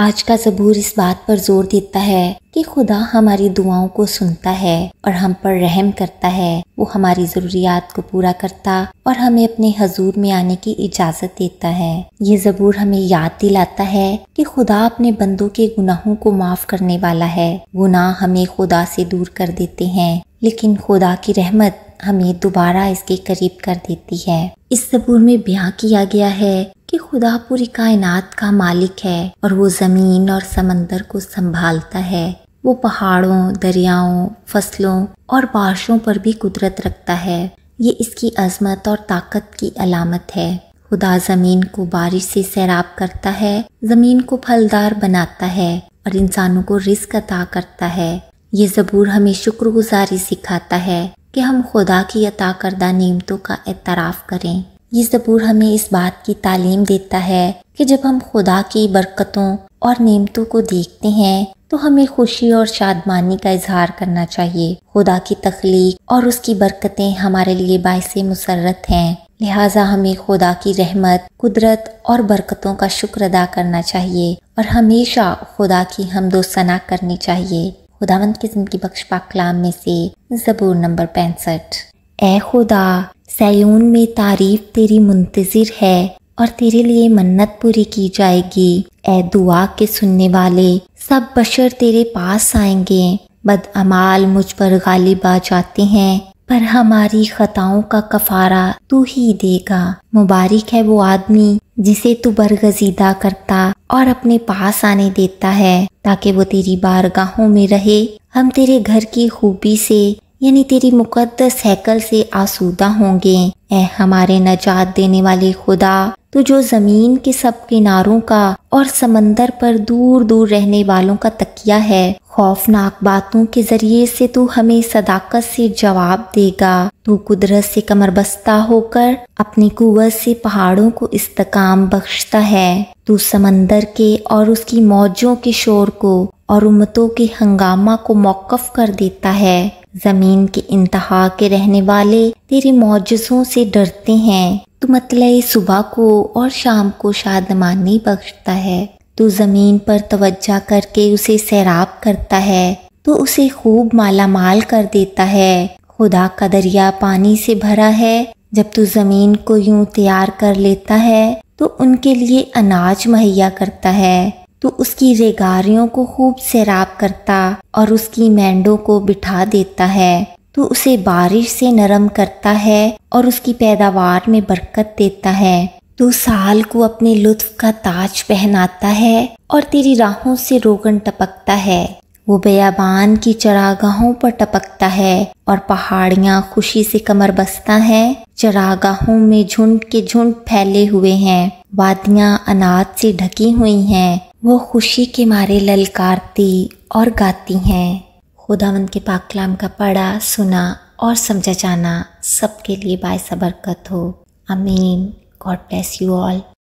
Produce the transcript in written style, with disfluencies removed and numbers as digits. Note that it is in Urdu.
آج کا زبور اس بات پر زور دیتا ہے کہ خدا ہماری دعاؤں کو سنتا ہے اور ہم پر رحم کرتا ہے۔ وہ ہماری ضروریات کو پورا کرتا اور ہمیں اپنے حضور میں آنے کی اجازت دیتا ہے۔ یہ زبور ہمیں یاد دلاتا ہے کہ خدا اپنے بندوں کے گناہوں کو معاف کرنے والا ہے۔ گناہ ہمیں خدا سے دور کر دیتے ہیں، لیکن خدا کی رحمت ہمیں دوبارہ اس کے قریب کر دیتی ہے۔ اس زبور میں بیان کیا گیا ہے کہ خدا پوری کائنات کا مالک ہے اور وہ زمین اور سمندر کو سنبھالتا ہے۔ وہ پہاڑوں، دریاؤں، فصلوں اور بارشوں پر بھی قدرت رکھتا ہے۔ یہ اس کی عظمت اور طاقت کی علامت ہے۔ خدا زمین کو بارش سے سیراب کرتا ہے، زمین کو پھلدار بناتا ہے اور انسانوں کو رزق عطا کرتا ہے۔ یہ زبور ہمیں شکر گزاری سکھاتا ہے کہ ہم خدا کی عطا کردہ نعمتوں کا اعتراف کریں۔ یہ زبور ہمیں اس بات کی تعلیم دیتا ہے کہ جب ہم خدا کی برکتوں اور نعمتوں کو دیکھتے ہیں تو ہمیں خوشی اور شادمانی کا اظہار کرنا چاہیے۔ خدا کی تخلیق اور اس کی برکتیں ہمارے لیے باعث مسرت ہیں، لہٰذا ہمیں خدا کی رحمت، قدرت اور برکتوں کا شکر ادا کرنا چاہیے اور ہمیشہ خدا کی حمد و ثنا کرنی چاہیے۔ خداوند کی زندگی بخش پاک کلام میں سے زبور نمبر 65۔ اے خدا، سیون میں تعریف تیری منتظر ہے اور تیرے لیے منت پوری کی جائے گی۔ اے دعا کے سننے والے، سب بشر تیرے پاس آئیں گے۔ بدعمال مجھ پر غالب آ جاتے ہیں، پر ہماری خطاؤں کا کفارہ تو ہی دے گا۔ مبارک ہے وہ آدمی جسے تو برگزیدہ کرتا اور اپنے پاس آنے دیتا ہے تاکہ وہ تیری بارگاہوں میں رہے۔ ہم تیرے گھر کی خوبی سے یعنی تیری مقدس ہیکل سے آسودہ ہوں گے۔ اے ہمارے نجات دینے والے خدا، تو جو زمین کے سب کناروں کا اور سمندر پر دور دور رہنے والوں کا تکیہ ہے، خوفناک باتوں کے ذریعے سے تو ہمیں صداقت سے جواب دے گا۔ تو قدرت سے کمر بستہ ہو کر اپنی قوت سے پہاڑوں کو استحکام بخشتا ہے۔ تو سمندر کے اور اس کی موجوں کے شور کو اور امتوں کے ہنگامہ کو موقف کر دیتا ہے۔ زمین کے انتہا کے رہنے والے تیرے معجزوں سے ڈرتے ہیں۔ تو مطلع صبح کو اور شام کو شادمانی بخشتا ہے۔ تو زمین پر توجہ کر کے اسے سیراب کرتا ہے، تو اسے خوب مالا مال کر دیتا ہے۔ خدا کا دریا پانی سے بھرا ہے۔ جب تو زمین کو یوں تیار کر لیتا ہے تو ان کے لیے اناج مہیا کرتا ہے۔ تو اس کی ریگاریوں کو خوب سیراب کرتا اور اس کی مینڈوں کو بٹھا دیتا ہے۔ تو اسے بارش سے نرم کرتا ہے اور اس کی پیداوار میں برکت دیتا ہے۔ تو سال کو اپنے لطف کا تاج پہناتا ہے اور تیری راہوں سے روغن ٹپکتا ہے۔ وہ بیابان کی چراگاہوں پر ٹپکتا ہے اور پہاڑیاں خوشی سے کمر بستہ ہیں۔ چراگاہوں میں جھنڈ کے جھنڈ پھیلے ہوئے ہیں، وادیاں اناج سے ڈھکی ہوئی ہیں۔ وہ خوشی کے مارے للکارتی اور گاتی ہیں۔ خداوند کے پاک کلام کا پڑھا، سنا اور سمجھا جانا سب کے لیے باعث برکت ہو۔ آمین۔ God bless you all.